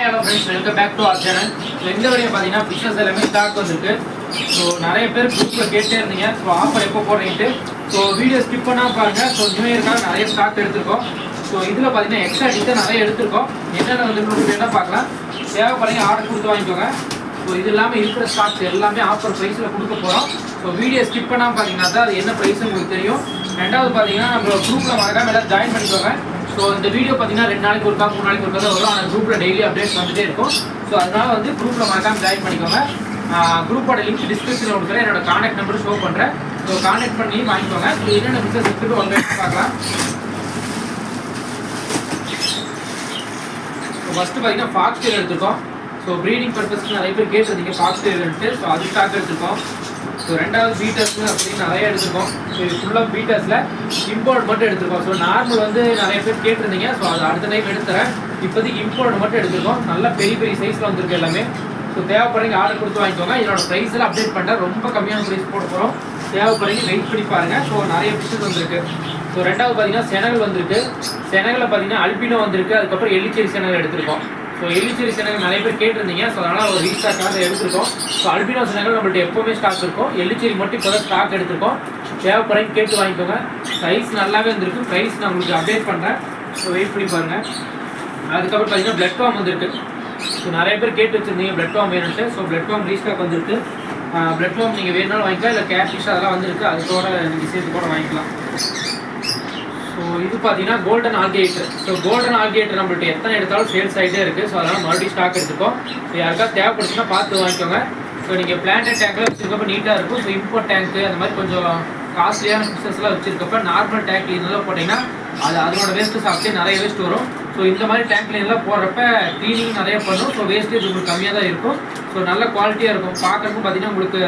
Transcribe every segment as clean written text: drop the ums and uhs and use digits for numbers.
Hello friends, welcome back to our channel. So இந்த video பார்த்தீங்கன்னா fishes எல்லாமே stock வந்துருக்கு. ஸோ நிறைய பேர் குரூப்பில் கேட்டே இருந்தீங்க, ஸோ ஆஃபர் எப்போ போடுறீங்கட்டு. ஸோ வீடியோ ஸ்கிப் பண்ணால் பாருங்கள். ஸோ நியூ இயர்க்காக நிறைய ஸ்டாக் எடுத்திருக்கோம். ஸோ இதில் பார்த்தீங்கன்னா எக்ஸ்ட்ரா டிஷை நிறைய எடுத்திருக்கோம். என்னென்ன வந்து என்ன பார்க்கலாம், தேவைப்படுறீங்க ஆர்டர் கொடுத்து வாங்கிக்கோங்க. ஸோ இது இல்லாமல் இருக்கிற ஸ்டாக்ஸ் எல்லாமே ஆஃபர் ப்ரைஸில் கொடுக்க போகிறோம். ஸோ வீடியோ ஸ்கிப் பண்ணாமல் பார்த்தீங்கன்னா தான் அது என்ன ப்ரைஸ் உங்களுக்கு தெரியும். ரெண்டாவது பார்த்தீங்கன்னா நம்ம குரூப்பில் மறக்காமல் எல்லாம் ஜாயின் பண்ணிக்கோங்க. ஸோ இந்த வீடியோ பார்த்தீங்கன்னா 2 நாளைக்கு ஒருக்கா 3 நாளைக்கு ஒருக்கா தான் வரும். ஆனால் குரூப்பில் டெய்லி அப்டேட்ஸ் வந்துட்டே இருக்கும். ஸோ அதனால் வந்து குரூப்பில் மறக்காமல் ஜாயின் பண்ணிக்கோங்க. குரூப்போட லிங்க் டிஸ்கிரிப்ஷனில் கொடுக்குறேன். என்னோட கான்டாக்ட் நம்பர் ஷோ பண்ணுறேன். ஸோ கான்டாக்ட் பண்ணி வாங்கிக்கோங்க. ஸோ என்னென்ன பிஸ்னஸ் எடுத்துகிட்டு ஒன்று பார்க்கலாம். ஸோ ஃபஸ்ட்டு பார்த்தீங்கன்னா ஃபாக்ஸ் டெயில் எடுத்துருக்கோம். ஸோ ப்ரீடிங் பர்பஸ்க்கு நிறைய பேர் கேட்டிருந்தீங்க ஃபாக்ஸ் டெயில்ன்ட்டு. ஸோ அது ஸ்டாக் எடுத்துருக்கோம். ஸோ ரெண்டாவது பீட்டர்ஸ்னு அப்படின்னு நிறைய எடுத்துருக்கோம். ஸோ இது ஃபுல்லாக பீட்டர்ஸில் இம்போர்ட் மட்டும் எடுத்துருக்கோம். ஸோ நார்மல் வந்து நிறைய பேர் கேட்டிருந்தீங்க. ஸோ அது அடுத்த டைம் எடுத்துறேன். இப்போதைக்கு இம்போர்ட் மட்டும் எடுத்துருக்கோம். நல்லா பெரிய பெரிய சைஸில் வந்துருக்கு எல்லாமே. ஸோ தேவைப்படுறீங்க ஆர்டர் கொடுத்து வாங்கிக்கோங்க. இதோட ப்ரைஸில் அப்டேட் பண்ணுறேன். ரொம்ப கம்மியான ப்ரைஸ் போட போகிறோம். தேவைப்படுறீங்க வெயிட் பண்ணி பாருங்கள். ஸோ நிறைய ஃபிஷஸ் வந்துருக்கு. ஸோ ரெண்டாவது பார்த்தீங்கன்னா செனகல் வந்திருக்கு. செனகலில் பார்த்தீங்கன்னா அல்பினோ வந்திருக்கு. அதுக்கப்புறம் எலிச்சேரி செனகல் எடுத்திருக்கோம். ஸோ எலிச்சேரி செனகல் நிறைய பேர் கேட்டிருந்தீங்க. ஸோ அதனால் ஒரு ரீஸ்டாக்காக எடுத்துருக்கோம். ஸோ அல்பினோ செனகல் நம்மள்ட்ட எப்போவுமே ஸ்டாக் இருக்கும். எலிச்சேரி மட்டும் இப்போ தான் ஸ்டாக் எடுத்துருக்கோம். தேவைப்படுறீங்க கேட்டு வாங்கிக்கோங்க. சைஸ் நல்லாவே வந்துருக்கு. ப்ரைஸ் நான் உங்களுக்கு அப்டேட் பண்ணுறேன். ஸோ வெயிட் பண்ணி பாருங்கள். அதுக்கப்புறம் பார்த்தீங்கன்னா பிளட் ஃபார்ம் வந்துருக்கு. ஸோ நிறைய பேர் கேட்டு வச்சுருந்தீங்க பிளட் ஃபார்ம் வேணும்ட்டு. ஸோ பிளட் ஃபார்ம் ரீஸ்டாக் வந்துருக்கு. பிளட் ஃபார்ம் நீங்கள் வேணாலும் வாங்கிக்கலாம். இல்லை கேட்ஃபிஷ் அதெல்லாம் வந்துருக்கு. அதுக்கோட நீங்கள் சேர்த்து கூட வாங்கிக்கலாம். ஸோ இது பார்த்தீங்கன்னா golden alligator. So golden alligator நம்மள்ட்ட எத்தனை எடுத்தாலும் சேல்ஸ் ஆகிட்டே இருக்குது. ஸோ அதனால் மறுபடியும் ஸ்டாக் எடுத்துக்கோம். ஸோ யாருக்காவது தேவைப்படுச்சுன்னா பார்த்து வாங்கிக்கோங்க. ஸோ நீங்கள் பிளான்டட் டேங்கில் வச்சுருக்கப்போ நீட்டாக இருக்கும். ஸோ இம்போர்ட் டேங்க்கு அந்த மாதிரி கொஞ்சம் காஸ்ட்லியான ஃபிஷஸ்லாம் வச்சுருக்கப்ப நார்மல் டேங்க் இதெல்லாம் போட்டிங்கன்னா அதோட வேஸ்ட்டு சாப்பிட்டு நிறைய வேஸ்ட் வரும். ஸோ இந்த மாதிரி டேங்க்ல எல்லாம் போடுறப்ப க்ளீனிங் நிறைய பண்ணும். ஸோ வேஸ்டேஜ் உங்களுக்கு கம்மியாக தான் இருக்கும். ஸோ நல்ல குவாலிட்டியாக இருக்கும். பார்க்குறதுக்கும் பார்த்தீங்கன்னா உங்களுக்கு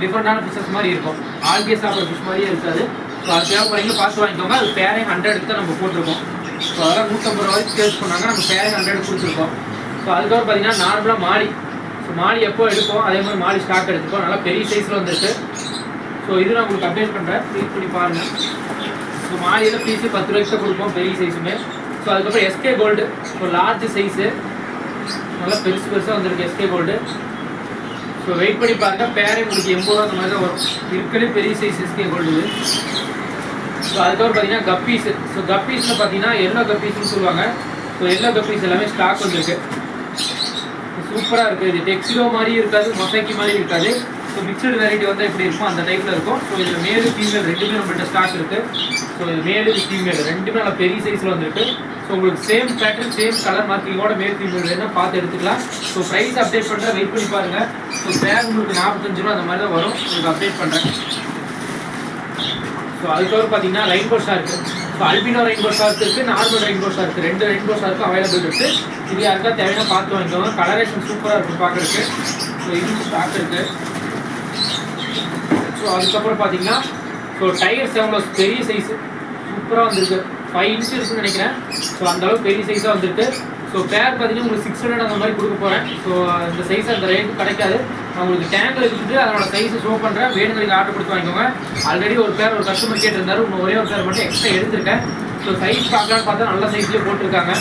டிஃப்ரெண்டான ஃபிஷஸ் மாதிரி இருக்கும். ஆல்கே சாப்பிட்ற ஃபிஷ் மாதிரியே இருக்காது. ஸோ அது தேவைப்படுறீங்க பார்த்து வாங்கிக்கோங்க. அது பேரே 100 தான் நம்ம போட்டிருக்கோம். ஸோ அதெல்லாம் 150 ரூபாய்க்கு சேல்ஸ் பண்ணாங்க. நம்ம பேரே 100 கொடுத்துருக்கோம். ஸோ அதுக்கப்புறம் பார்த்தீங்கன்னா நார்மலாக மாடி. ஸோ மாடி எப்போ எடுப்போம் அதே மாதிரி மாடி ஸ்டாக் எடுத்துப்போம். நல்லா பெரிய சைஸில் வந்துருக்கு. ஸோ இது நான் உங்களுக்கு அப்டேட் பண்ணுறேன். ப்ளீஸ் பண்ணி பாருங்கள். ஸோ மாடியில் பீஸு 10 ரூபாய்க்கு கொடுப்போம் பெரிய சைஸுமே. ஸோ அதுக்கப்புறம் S K gold. So large size நல்லா பெருசு பெருசாக வந்துருக்கு எஸ்கே கோல்டு. ஸோ வெயிட் பண்ணி பாருங்கள். பேரே உங்களுக்கு 80 ரூபா அந்த மாதிரி தான் வரும். இருக்கிறதே பெரிய சைஸ் எஸ்கே கோல்டு. ஸோ அதுக்கப்புறம் பார்த்தீங்கன்னா கப்பீஸு. ஸோ கப்பீஸில் பார்த்தீங்கன்னா எல்லோ கப்பீஸ்ன்னு சொல்லுவாங்க. ஸோ எல்லோ கப்பீஸ் எல்லாமே ஸ்டாக் வந்துருக்கு. சூப்பராக இருக்குது. இது டெக்ஸிலோ மாதிரியும் இருக்காது, மொசைக்கி மாதிரி இருக்காது. ஸோ மிக்சடு வெரைட்டி வந்து எப்படி இருக்கும் அந்த டைப்பில் இருக்கும். ஸோ இதில் மேலு ஃபீமேல் ரெண்டுமே நம்மள்ட்ட ஸ்டாக் இருக்குது. ஸோ இது மேலு ஃபீமேல் ரெண்டுமே நல்லா பெரிய சைஸில் வந்துருக்கு. ஸோ உங்களுக்கு சேம் பேட்டர்ன் சேம் கலர் மார்க்கிங்கோட மேல் ஃபீமேல் வேணும் பார்த்து எடுத்துக்கலாம். ஸோ ப்ரைஸ் அப்டேட் பண்ணுறேன். வெயிட் பண்ணி பாருங்கள். ஸோ பேக் உங்களுக்கு 45 ரூபா அந்த மாதிரி தான் வரும். உங்களுக்கு அப்டேட் பண்ணுறேன். ஸோ அதுக்கப்புறம் பார்த்தீங்கன்னா rainbow shark. So albino rainbow shark இருக்குது, நார்மல் ரெயின்போ ஷார்க். 2 ரெயின்போ ஷார்க்கும் அவைலபிள் இருக்குது. இது யாருக்கா தேவையான பார்த்து வாங்கிக்கோங்க. கலரேஷன் சூப்பராக இருக்கும் பார்க்குறதுக்கு. ஸோ இது ஸ்டாக் இருக்குது. ஸோ அதுக்கப்புறம் பார்த்தீங்கன்னா ஸோ டைகர் செவன்லோஸ் பெரிய சைஸு சூப்பராக வந்துருக்கு. 5 இன்ச் இருக்குன்னு நினைக்கிறேன். ஸோ அந்தளவுக்கு பெரிய சைஸாக வந்துருக்கு. ஸோ பேர் பார்த்தீங்கன்னா உங்களுக்கு 600 அந்த மாதிரி கொடுக்க போகிறேன். ஸோ இந்த சைஸ் அந்த ரேட்டு கிடைக்காது. நான் உங்களுக்கு டேங்கில் இருக்குது அதனோட சைஸை ஷோ பண்ணுறேன். வேணுங்களுக்கு ஆர்டர் கொடுத்து வாங்கிக்கோங்க. ஆல்ரெடி ஒரு கஸ்டமர் கேட்டிருந்தாரு. இன்னும் ஒரே ஒரு பேர் மட்டும் எக்ஸ்ட்ரா எடுத்திருக்கேன். ஸோ சைஸ் பார்க்கலான்னு பார்த்தா நல்ல சைஸ்லேயே போட்டிருக்காங்க.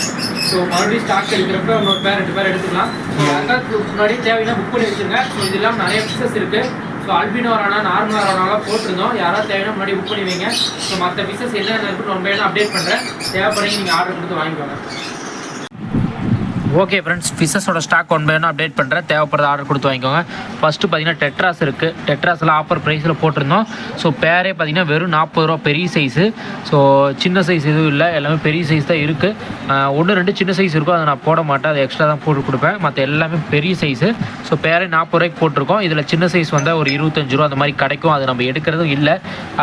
ஸோ மறுபடியும் ஸ்டாக் எடுக்கிறப்ப இன்னொரு பேர் 2 பேர் எடுத்துக்கலாம். ஸோ அதுக்காக முன்னாடி தேவைன்னா புக் பண்ணி வச்சுருங்க. ஸோ இது இல்லாமல் நிறைய பிசஸ் இருக்குது. ஸோ அல்பினோ வரானா நார்மல் வரானாலாம் போட்டிருந்தோம். யாராவது தேவைன்னா முன்னாடி புக் பண்ணி வைங்க. ஸோ மற்ற பிசஸ் என்னென்ன இருக்குன்னு ரொம்ப அப்டேட் பண்ணுறேன். தேவைப்படுறீங்க நீங்கள் ஆர்டர் கொடுத்து வாங்கிக்கோங்க. ஓகே ஃப்ரெண்ட்ஸ், ஃபிஷஸோட stock one by one update பண்ணுறேன். தேவைப்படுற ஆர்டர் கொடுத்து வாங்கிக்கோங்க. ஃபஸ்ட்டு பார்த்தீங்கன்னா டெட்ராஸ் இருக்குது. டெட்ராஸ்லாம் ஆஃபர் ப்ரைஸில் போட்டிருந்தோம். ஸோ பேரே பார்த்தீங்கன்னா வெறும் 40 ரூபா பெரிய சைஸு. ஸோ சின்ன சைஸ் எதுவும் இல்லை, எல்லாமே பெரிய சைஸ் தான் இருக்குது. 1-2 சின்ன சைஸ் இருக்கும், அதை நான் போட மாட்டேன். அதை எக்ஸ்ட்ரா தான் போட்டு கொடுப்பேன். மற்ற எல்லாமே பெரிய சைஸு. ஸோ பேரே 40 ரூபாய்க்கு போட்டிருக்கோம். இதில் சின்ன சைஸ் வந்தால் ஒரு 25 ரூபா அந்த மாதிரி கிடைக்கும். அது நம்ம எடுக்கிறதும் இல்லை.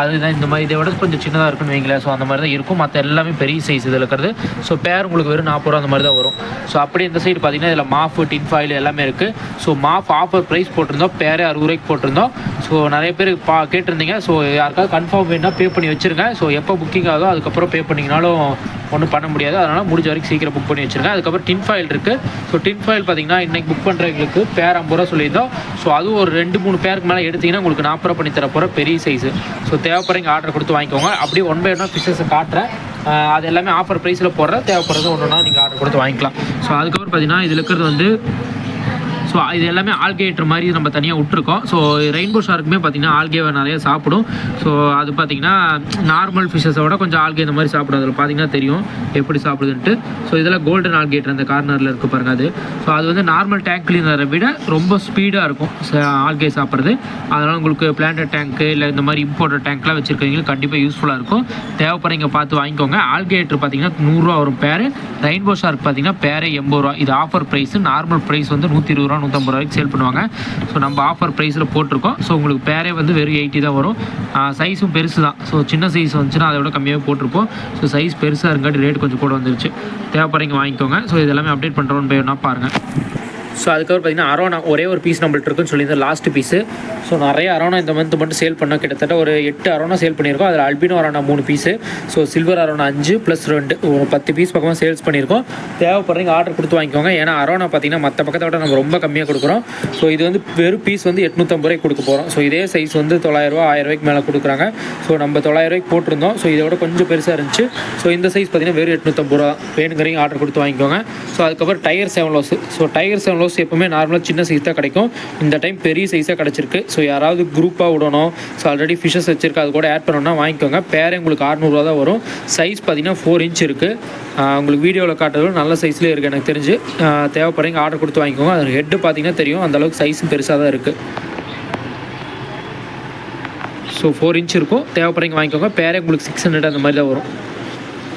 அதுதான் இந்த மாதிரி இதை விட கொஞ்சம் சின்னதாக இருக்குன்னு வைங்களேன். ஸோ அந்த மாதிரி தான் இருக்கும். மற்ற எல்லாமே பெரிய சைஸ் இதில் இருக்கிறது. ஸோ பேர் உங்களுக்கு வெறும் 40 ரூபா அந்த மாதிரி தான் வரும். ஸோ அப்படி இந்த சைடு பார்த்தீங்கன்னா இதில் மாஃப் டின் ஃபாயில் எல்லாமே இருக்குது. ஸோ மாஃப் ஆஃபர் ப்ரைஸ் போட்டிருந்தோம். பேரே 60 ரூபாய்க்கு போட்டிருந்தோம். ஸோ நிறைய பேர் கேட்டிருந்தீங்க. ஸோ யாருக்காவது கன்ஃபார்ம் வேணுன்னா பே பண்ணி வச்சுருங்க. ஸோ எப்போ புக்கிங் ஆகுதோ அதுக்கப்புறம் பே பண்ணிங்கனாலும் ஒன்றும் பண்ண முடியாது. அதனால் முடிஞ்ச வரைக்கும் சீக்கிரம் புக் பண்ணி வச்சுருங்க. அதுக்கப்புறம் டின் ஃபாயில் இருக்குது. ஸோ டின் ஃபாயில் பார்த்தீங்கன்னா இன்றைக்கி புக் பண்ணுறவங்களுக்கு பேர் 50 ரூபா சொல்லியிருந்தோம். ஸோ அதுவும் ஒரு 2-3 பேருக்கு மேலே எடுத்திங்கன்னா உங்களுக்கு 40 ரூபா பண்ணி தர போகிற பெரிய சைஸு. ஸோ தேவைப்படுறீங்க ஆர்டர் கொடுத்து வாங்கிக்கோங்க. அப்படியே 1 by 1 ஃபிஷஸை காட்டுறேன். அது எல்லாமே ஆஃபர் ப்ரைஸில் போடுற தேவைப்படுறது ஒன்றுனா நீங்கள் ஆர்டர் கொடுத்து வாங்கிக்கலாம். ஸோ அதுக்கப்புறம் பார்த்தீங்கன்னா இதில் இருக்கிறது வந்து ஸோ இது எல்லாமே ஆல்கேட்டர் மாதிரி நம்ம தனியாக விட்டுருக்கோம். ஸோ ரெயின்போ ஷார்க்குமே பார்த்திங்கன்னா ஆல்கேவை நிறைய சாப்பிடும். ஸோ அது பார்த்திங்கன்னா நார்மல் ஃபிஷ்ஷஸை விட கொஞ்சம் ஆல்கே இந்த மாதிரி சாப்பிடும். அதில் பார்த்திங்கன்னா தெரியும் எப்படி சாப்பிடுதுன்ட்டு. ஸோ இதில் கோல்டன் ஆல்கேட்டர் அந்த கார்னரில் இருக்குது பாருங்கள் அது. ஸோ அது வந்து நார்மல் டேங்க் கிளீனரை விட ரொம்ப ஸ்பீடாக இருக்கும் ஆல்கே சாப்பிட்றது. அதனால் உங்களுக்கு பிளான்டட் டேங்க்கு இல்லை இந்த மாதிரி இம்போர்ட்டட் டேங்க்லாம் வச்சுருக்கீங்களுக்கு கண்டிப்பாக யூஸ்ஃபுல்லாக இருக்கும். தேவைப்படுறீங்க பார்த்து வாங்கிக்கோங்க. ஆல்கேட்டர் பார்த்திங்கன்னா 100 ரூபா வரும் பேர். ரெயின்போ ஷார்க் பார்த்திங்கன்னா பேரே 80 ரூபா. இது ஆஃபர் ப்ரைஸ். நார்மல் ப்ரைஸ் வந்து 120 ரூபா 150 ரூபாய்க்கு சேல் பண்ணுவாங்க. ஸோ நம்ம ஆஃபர் ப்ரைஸில் போட்டிருக்கோம். ஸோ உங்களுக்கு பேரே வந்து வெறும் 80 தான் வரும். சைஸும் பெருசு தான். ஸோ சின்ன சைஸ் வந்துச்சுன்னா அதை விட கம்மியாகவே போட்டிருப்போம். ஸோ சைஸ் பெருசாக இருக்காட்டி ரேட் கொஞ்சம் கூட வந்துருச்சு. தேவைப்படுறீங்க வாங்கிக்கோங்க. ஸோ இது எல்லாமே அப்டேட் பண்ணுறோன்னு போய்னா பாருங்கள். ஸோ அதுக்கப்புறம் பார்த்திங்கன்னா அரோனா ஒரே ஒரு பீஸ் நம்மள்ட்ட இருக்குன்னு சொல்லியிருந்தேன் லாஸ்ட் பீஸு. ஸோ நிறைய அரோனா இந்த மந்த் மட்டும் சேல் பண்ணோம். கிட்டத்தட்ட ஒரு 8 அரோனா சேல் பண்ணியிருக்கோம். அதில் albino arowana 3 piece. So silver arowana 5 + 2 ஒரு 10 பீஸ் பக்கமாக சேல்ஸ் பண்ணியிருக்கோம். தேவைப்படுறீங்க ஆர்டர் கொடுத்து வாங்கிக்கோங்க. ஏன்னா அரோனா பார்த்திங்கன்னா மற்ற பக்கத்தை விட நம்ம ரொம்ப கம்மியாக கொடுக்குறோம். ஸோ இது வந்து வெறும் பீஸ் வந்து 850 ரூபாய்க்கு கொடுக்க போகிறோம். ஸோ இதே சைஸ் வந்து 900 ரூபா 1000 ரூபாய்க்கு மேலே கொடுக்குறாங்க. ஸோ நம்ம 900 ரூபாய்க்கு போட்டிருந்தோம். ஸோ இதை விட கொஞ்சம் பெருசாக இருந்துச்சு. ஸோ இந்த சைஸ் பார்த்திங்கன்னா வெறும் 850 ரூபா. வேணுங்கிறீங்க ஆர்டர் கொடுத்து வாங்கிக்கோங்க. ஸோ அதுக்கப்புறம் டைகர் 7 லோஸ். ஸோ டைகர் 7 லோஸ் எப்பவுமே நார்மலாக சின்ன சைஸ் தான் கிடைக்கும். இந்த டைம் பெரிய சைஸாக கிடச்சிருக்கு. ஸோ யாராவது குரூப்பாக விடணும், ஸோ ஆல்ரெடி ஃபிஷஸ் வச்சிருக்கு, அது கூட ஆட் பண்ணணும்னா வாங்கிக்கோங்க. பேரே உங்களுக்கு 600 ரூபா தான் வரும். சைஸ் பார்த்தீங்கன்னா 4 இன்ச் இருக்குது. உங்களுக்கு வீடியோவில் காட்டுறது நல்ல சைஸ்லேயே இருக்குது எனக்கு தெரிஞ்சு. தேவைப்படுறீங்க ஆர்டர் கொடுத்து வாங்கிக்கோங்க. அது ஹெட்டு பார்த்தீங்கன்னா தெரியும், அந்தளவுக்கு சைஸும் பெருசாக தான் இருக்குது. ஸோ 4 இன்ச் இருக்கும். தேவைப்படுறீங்க வாங்கிக்கோங்க. பேரே உங்களுக்கு 600 அந்த மாதிரி தான் வரும்.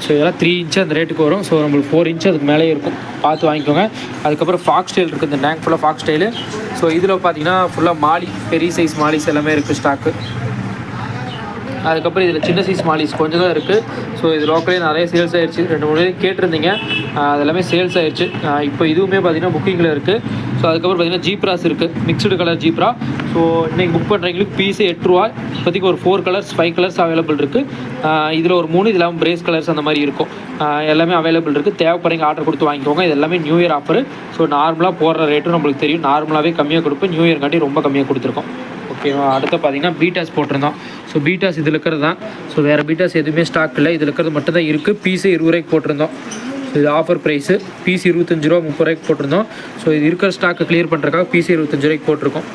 ஸோ இதெல்லாம் 3 இன்ச்சு அந்த ரேட்டுக்கு வரும். ஸோ நம்மளுக்கு 4 இன்ச்சு அதுக்கு மேலே இருக்கும். பார்த்து வாங்கிக்கோங்க. அதுக்கப்புறம் ஃபாக்ஸ் ஸ்டைல் இருக்குது. இந்த டேங்க் ஃபுல்லாக ஃபாக்ஸ் ஸ்டைலு. ஸோ இதில் பார்த்தீங்கன்னா ஃபுல்லாக மாலி, பெரிய சைஸ் மாலிஸ் எல்லாமே இருக்குது ஸ்டாக்கு. அதுக்கப்புறம் இதில் சின்ன சைஸ் மாலிஸ் கொஞ்சம் தான் இருக்குது. ஸோ இது லோக்கலே நிறைய சேல்ஸ் ஆயிடுச்சு. 2-3 கேட்டிருந்தீங்க, அது எல்லாமே சேல்ஸ் ஆயிடுச்சு. இப்போ இதுவுமே பார்த்திங்கன்னா புக்கிங்கில் இருக்குது. ஸோ அதுக்கப்புறம் பார்த்திங்கன்னா ஜீப்ராஸ் இருக்குது, மிக்ஸ்டு கலர் ஜீப்ரா. ஸோ இன்றைக்கி புக் பண்ணுறவங்களுக்கு பீஸே 8 ரூபா. இப்போதைக்கு ஒரு 4 கலர்ஸ் 5 கலர்ஸ் அவைலபிள் இருக்குது. இதில் ஒரு 3, இதில் பிரேஸ் கலர்ஸ் அந்த மாதிரி இருக்கும். எல்லாமே அவைலபிள் இருக்குது. தேவைப்படுறீங்க ஆர்டர் கொடுத்து வாங்கிக்கோங்க. இது எல்லாமே நியூ இயர் ஆஃபர். ஸோ நார்மலாக போடுற ரேட்டும் நம்மளுக்கு தெரியும். நார்மலாகவே கம்மியாக கொடுப்போம். நியூ இயர் காட்டி ரொம்ப கம்மியாக கொடுத்துருக்கோம். ஓகேவா. அடுத்து பார்த்தீங்கன்னா பீட்டாஸ் போட்டிருந்தோம். ஸோ பீட்டாஸ் இதில் இருக்கிறது தான். ஸோ வேறு பீட்டாஸ் எதுவுமே ஸ்டாக் இல்லை. இதில் இருக்கிறது மட்டும் தான் இருக்குது. பீஸே 20 ரூபாய்க்கு போட்டிருந்தோம். ஸோ இது ஆஃபர் ப்ரைஸு. பீஸ் 25 ரூபா 30 ரூபாய்க்கு போட்டிருந்தோம். ஸோ இது இருக்கிற ஸ்டாக்கை கிளியர் பண்ணுறதுக்காக பீஸே 25 ரூபாய்க்கு போட்டிருக்கோம்.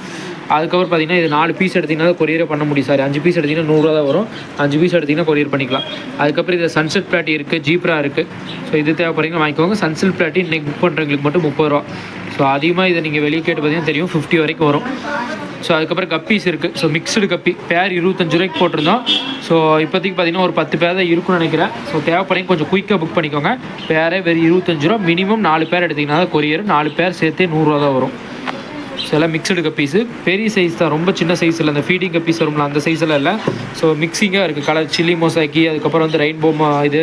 அதுக்கப்புறம் பார்த்தீங்கன்னா இது 4 பீஸ் எடுத்திங்கன்னா கொரியரே பண்ண முடியும். சாரி 5 பீஸ் எடுத்திங்கன்னா 100 ரூபா தான் வரும். 5 பீஸ் எடுத்திங்கன்னா கொரியர் பண்ணிக்கலாம். அதுக்கப்புறம் இது சன்செட் பிளாட்டி இருக்குது, ஜீப்ரா இருக்குது. ஸோ இது தேவைப்படுறீங்க வாங்கிக்கோங்க. சன்செட் பிளாட்டி இன்றைக்கி புக் பண்ணுறவங்களுக்கு மட்டும் 30 ரூபா. ஸோ அதிகமாக இதை நீங்கள் வெளியே கேட்டு பார்த்தீங்கன்னா தெரியும், 50 வரைக்கும் வரும். ஸோ அதுக்கப்புறம் கப்பீஸ் இருக்குது. ஸோ மிக்ஸ்டு கப்பி பேர் 25 ரூபாய்க்கு போட்டிருந்தோம். ஸோ இப்போதைக்கு பார்த்தீங்கன்னா ஒரு 10 பேர் தான் இருக்குன்னு நினைக்கிறேன். ஸோ தேவைப்படுறீங்க கொஞ்சம் குயிக்காக புக் பண்ணிக்கோங்க. பேரே வெறும் 25 ரூபா. மினிமம் 4 பேர் எடுத்திங்கன்னா தான் கொரியர். 4 பேர் சேர்த்தே 100 ரூபா தான் வரும். ஸோ எல்லாம் மிக்சடு கப்பீஸு. பெரிய சைஸ் தான், ரொம்ப சின்ன சைஸ் இல்லை. அந்த ஃபீடிங் கப்பீஸ் வரும்ல அந்த சைஸில் இல்லை. ஸோ மிக்சிங்காக இருக்குது. கலர் சில்லி மொசாக்கி, அதுக்கப்புறம் வந்து ரெயின்போ இது,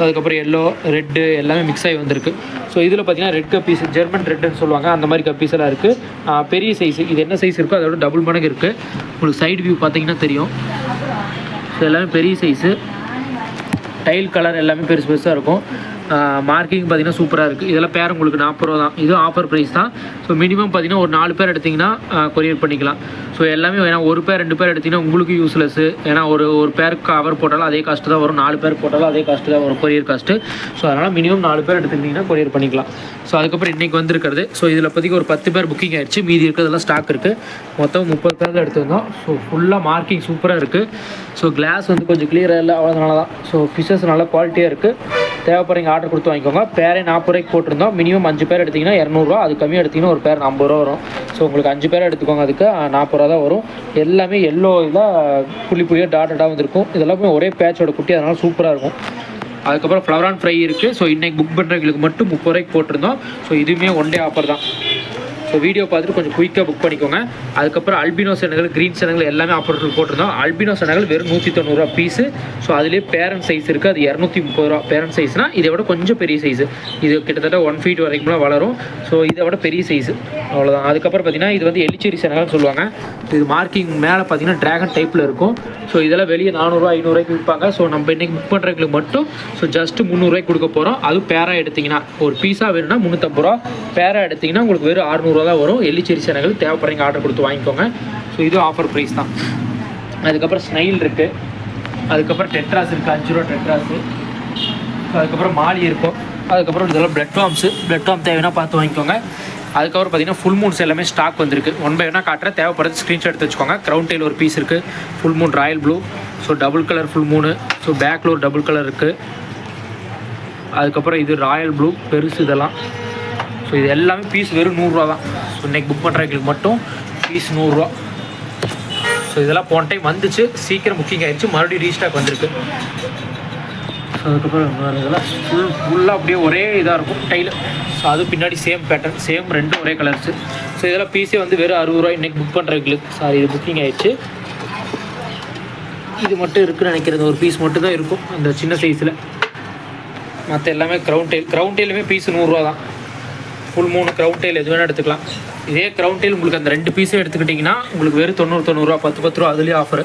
அதுக்கப்புறம் எல்லோ ரெட்டு எல்லாமே மிக்ஸ் ஆகி வந்திருக்கு. ஸோ இதில் பார்த்தீங்கன்னா ரெட் கப்பீஸ், ஜெர்மன் ரெட்டுன்னு சொல்லுவாங்க, அந்த மாதிரி கப்பீஸ் எல்லாம் இருக்குது. பெரிய சைஸு. இது என்ன சைஸ் இருக்கோ அதோட டபுள் மடங்கு இருக்குது. உங்களுக்கு சைடு வியூ பார்த்தீங்கன்னா தெரியும். ஸோ எல்லாமே பெரிய சைஸு. டைல் கலர் எல்லாமே பெருசு பெருசாக இருக்கும். மார்க்கிங் பார்த்தீங்கன்னா சூப்பராக இருக்குது. இதெல்லாம் பேர் உங்களுக்கு 40 ரூபா தான். இதுவும் ஆஃபர் ப்ரைஸ் தான். ஸோ மினிமம் பார்த்தீங்கன்னா ஒரு 4 பேர் எடுத்திங்கன்னா கொரியர் பண்ணிக்கலாம். ஸோ எல்லாமே ஏன்னா 1 பேர் 2 பேர் எடுத்திங்கன்னா உங்களுக்கு யூஸ்லெஸ்ஸு. ஏன்னா ஒரு பேருக்கு கவர் போட்டாலும் அதே காஸ்ட்டு தான் வரும். 4 பேர் போட்டாலும் அதே காஸ்ட்டு தான் வரும் கொரியர் காஸ்ட்டு. ஸோ அதனால் மினிமம் 4 பேர் எடுத்துக்கிட்டிங்கன்னா கொரியர் பண்ணிக்கலாம். ஸோ அதுக்கப்புறம் இன்றைக்கி வந்திருக்கிறது. ஸோ இதில் இப்போதைக்கு ஒரு 10 பேர் புக்கிங் ஆகிடுச்சு. மீதி இருக்கிறதெல்லாம் ஸ்டாக் இருக்குது. மொத்தம் 30 பேர் தான் எடுத்துருந்தோம். ஸோ ஃபுல்லாக மார்க்கிங் சூப்பராக இருக்குது. ஸோ கிளாஸ் வந்து கொஞ்சம் கிளியராக இல்லை, அவ்வளோனால தான். ஸோ ஃபிஷஸ் நல்லா குவாலிட்டியாக இருக்குது. தேவைப்படுறீங்க ஆர்டர் கொடுத்து வாங்கிக்கோங்க. பேரே 40 ரூபாய்க்கு போட்டிருந்தோம். மினிமம் 5 பேர் எடுத்திங்கன்னா 200 ரூபா. அது கம்மியாக எடுத்திங்கன்னா ஒரு பேர் 50 ரூபா வரும். ஸோ உங்களுக்கு 5 பேர் எடுத்துக்கோங்க. அதுக்கு 40 ரூபா தான் வரும். எல்லாமே எல்லோ இதாக புள்ளியாக டாட்டாக வந்துருக்கும். இதெல்லாமே ஒரே பேட்சோட குட்டி, அதனால் சூப்பராக இருக்கும். அதுக்கப்புறம் ஃப்ளவரான் ஃப்ரை இருக்குது. ஸோ இன்றைக்கி புக் பண்ணுறவங்களுக்கு மட்டும் 30 ரூபாய்க்கு போட்டிருந்தோம். ஸோ இதுவுமே 1 டே ஆஃபர் தான். ஸோ வீடியோ பார்த்துட்டு கொஞ்சம் குயிக்காக புக் பண்ணிக்கோங்க. அதுக்கப்புறம் அல்பினோ சேனல்கள், க்ரீன் சேனல்கள் எல்லாமே ஆஃபர் போட்டிருந்தோம். அல்பினோ சேனல்கள் வெறும் 190 ரூபா பீஸு. ஸோ அதிலே பேரண்ட் சைஸ் இருக்குது. அது 230 ரூபா பேரண்ட் சைஸ்னால். இதை விட கொஞ்சம் பெரிய சைஸு. இது கிட்டத்தட்ட 1 ஃபீட் வரைக்கும்லாம் வளரும். ஸோ இதை விட பெரிய சைஸு. அவ்வளோதான். அதுக்கப்புறம் பார்த்தீங்கன்னா இது வந்து எலிச்சேரி சேனல்னு சொல்லுவாங்க. இது மார்க்கிங் மேலே பார்த்தீங்கன்னா ட்ராகன் டைப்பில் இருக்கும். ஸோ இதெல்லாம் வெளியே 400 500 விற்பாங்க. ஸோ நம்ம இன்றைக்கி புக் பண்ணுறவங்களுக்கு மட்டும் ஸோ ஜஸ்ட்டு 300 கொடுக்க போகிறோம். அதுவும் பேரா எடுத்திங்கன்னா ஒரு பீஸாக வேணும்னா 350 பேரா எடுத்திங்கன்னா உங்களுக்கு வெறும் 600 தான் வரும். எலிச்சேரி சேனல் தேவைப்படுறீங்க ஆர்டர் கொடுத்து வாங்கிக்கோங்க. ஸோ இது ஆஃபர் ப்ரைஸ் தான். அதுக்கப்புறம் ஸ்னைல் இருக்குது. அதுக்கப்புறம் டெட்ராஸ் இருக்குது, 5 ரூபா டெட்ராஸு. அதுக்கப்புறம் மாலி இருக்கும். அதுக்கப்புறம் இதெல்லாம் பிளட் வார்ம் தேவைன்னா பார்த்து வாங்கிக்கோங்க. அதுக்கப்புறம் பார்த்தீங்கன்னா ஃபுல் மூன்ஸ் எல்லாமே ஸ்டாக் வந்திருக்கு. 1 by 1 காட்டுற தேவைப்படுறது ஸ்க்ரீன்ஷாட் எடுத்து வச்சுக்கோங்க. க்ரௌன் டெயில் ஒரு பீஸ் இருக்குது, full Moon Royal blue, so double colour full மூணு, ஸோ பேக்கில் ஒரு டபுள் கலர் இருக்குது. அதுக்கப்புறம் இது ராயல் ப்ளூ பெருசு இதெல்லாம். ஸோ இது எல்லாமே பீஸ் வெறும் 100 ரூபா தான். ஸோ இன்றைக்கி புக் பண்ணுறவங்களுக்கு மட்டும் பீஸ் 100 ரூபா. ஸோ இதெல்லாம் போன டைம் வந்துச்சு, சீக்கிரம் புக்கிங் ஆகிடுச்சு, மறுபடியும் ரீஸ்டாக் வந்திருக்கு. ஸோ அதுக்கப்புறம் இதெல்லாம் ஃபுல்லாக அப்படியே ஒரே இதாக இருக்கும் டைலு. ஸோ அது பின்னாடி சேம் பேட்டர்ன், சேம் ரெண்டும் ஒரே கலர்ஸு. ஸோ இதெல்லாம் பீஸே வந்து வெறும் 60 ரூபா இன்றைக்கி புக் பண்ணுறவங்களுக்கு. சாரி, இது புக்கிங் ஆகிடுச்சு. இது மட்டும் இருக்குன்னு நினைக்கிறது, ஒரு பீஸ் மட்டும் தான் இருக்கும் அந்த சின்ன சைஸில். மற்ற எல்லாமே க்ரௌன் டெயிலுமே பீஸ் 100 ரூபா தான். ஃபுல் மூணு க்ரௌன் டெயில் எது வேணால் எடுத்துக்கலாம். இதே க்ரௌன் டெயில் உங்களுக்கு அந்த 2 பீஸே எடுத்துக்கிட்டிங்கன்னா உங்களுக்கு வெறும் 90 ரூபா, 10 ரூபா அதுலேயே ஆஃபர்.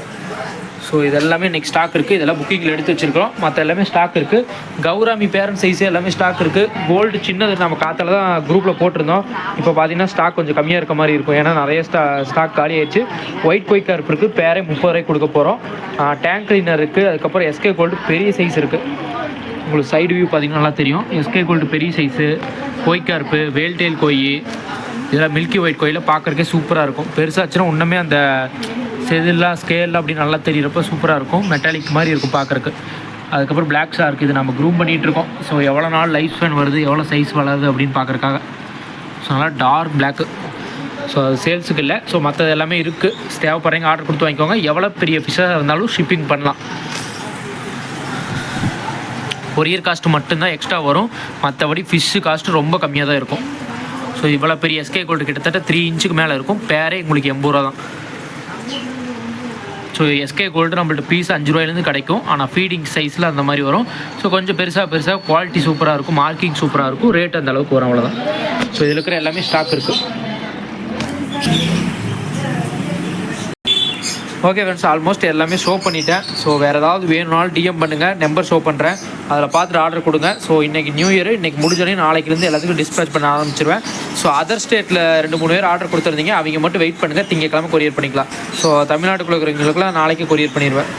ஸோ இதெல்லாமே இன்றைக்கி ஸ்டாக் இருக்குது. இதெல்லாம் புக்கிங்கில் எடுத்து வச்சுருக்கோம். மற்ற எல்லாமே ஸ்டாக் இருக்குது. கௌராமி பேரண்ட் சைஸே எல்லாமே ஸ்டாக் இருக்குது. கோல்டு சின்னது நம்ம காற்றுல தான் குரூப்பில் போட்டிருந்தோம். இப்போ பார்த்தீங்கன்னா ஸ்டாக் கொஞ்சம் கம்மியாக இருக்க மாதிரி இருக்கும், ஏன்னா நிறைய ஸ்டாக் காலி ஆயிடுச்சு. ஒயிட் கொய் கருப்பு இருக்குது, பேரே 30 ரூபாய்க்கு கொடுக்க போகிறோம். டேங்க் கிளீனர் இருக்குது. அதுக்கப்புறம் எஸ்கே கோல்டு பெரிய சைஸ் இருக்குது. உங்களுக்கு சைடு வியூ பார்த்தீங்கன்னா நல்லா தெரியும். எஸ்கே கோல்டு பெரிய சைஸு, கொய் கருப்பு, வேல்டெயில் கொய், இதெல்லாம் மில்கி ஒயிட் கோயிலில் பார்க்குறக்கே சூப்பராக இருக்கும். பெருசாச்சுன்னா இன்னுமே அந்த செதில்லாம் ஸ்கேல்லாம் அப்படி நல்லா தெரிகிறப்ப சூப்பராக இருக்கும், மெட்டாலிக் மாதிரி இருக்கும் பார்க்குறக்கு. அதுக்கப்புறம் பிளாக் ஷார்க், இது நம்ம க்ரூம் பண்ணிகிட்ருக்கோம். ஸோ எவ்வளோ நாள் லைஃப் ஸ்பேன் வருது, எவ்வளோ சைஸ் வளருது அப்படின்னு பார்க்குறக்காக. ஸோ நல்லா டார்க் பிளாக்கு. ஸோ அது சேல்ஸுக்கு இல்லை. ஸோ மற்றது எல்லாமே இருக்குது. தேவைப்படுறீங்க ஆர்டர் கொடுத்து வாங்கிக்கோங்க. எவ்வளோ பெரிய ஃபிஷ்ஷாக இருந்தாலும் ஷிப்பிங் பண்ணலாம். கொரியர் காஸ்ட்டு மட்டும்தான் எக்ஸ்ட்ரா வரும், மற்றபடி ஃபிஷ்ஷு காஸ்ட்டு ரொம்ப கம்மியாக தான் இருக்கும். ஸோ இவ்வளோ பெரிய எஸ்கே கோல்டு கிட்டத்தட்ட 3 இன்ச்சுக்கு மேலே இருக்கும். பேரே உங்களுக்கு 80 ரூபா தான். ஸோ எஸ்கே கோல்டு நம்மள்ட்ட பீஸ் 5 ரூபாயிலேருந்து கிடைக்கும். ஆனால் ஃபீடிங் சைஸில் அந்த மாதிரி வரும். ஸோ கொஞ்சம் பெருசாக குவாலிட்டி சூப்பராக இருக்கும், மார்க்கிங் சூப்பராக இருக்கும், ரேட் அந்த அளவுக்கு வரும், அவ்வளோதான். ஸோ இதில் இருக்கிற எல்லாமே ஸ்டாக் இருக்குது. ஓகே ஃப்ரெண்ட்ஸ், ஆல்மோஸ்ட் எல்லாமே ஷோ பண்ணிட்டேன். ஸோ வேறு ஏதாவது வேணும்னாலும் டிஎம் பண்ணுங்கள், நம்பர் ஷோ பண்ணுறேன், அதில் பார்த்துட்டு ஆர்டர் கொடுங்க. ஸோ இன்றைக்கி நியூ இயர், இன்றைக்கி முடிஞ்சோடனே நாளைக்குலேருந்து எல்லாத்துக்கும் டிஸ்பேச் பண்ண ஆரம்பிச்சிருவேன். ஸோ அதர் ஸ்டேட்டில் 2-3 பேர் ஆர்டர் கொடுத்துருந்தீங்க, அவங்க மட்டும் வெயிட் பண்ணுங்கள், திங்கக்கிழமை கொரியர் பண்ணிக்கலாம். ஸோ தமிழ்நாட்டுக்குள்ளே இருக்கிறவங்களுக்குலாம் நாளைக்கு கொரியர் பண்ணிடுவேன்.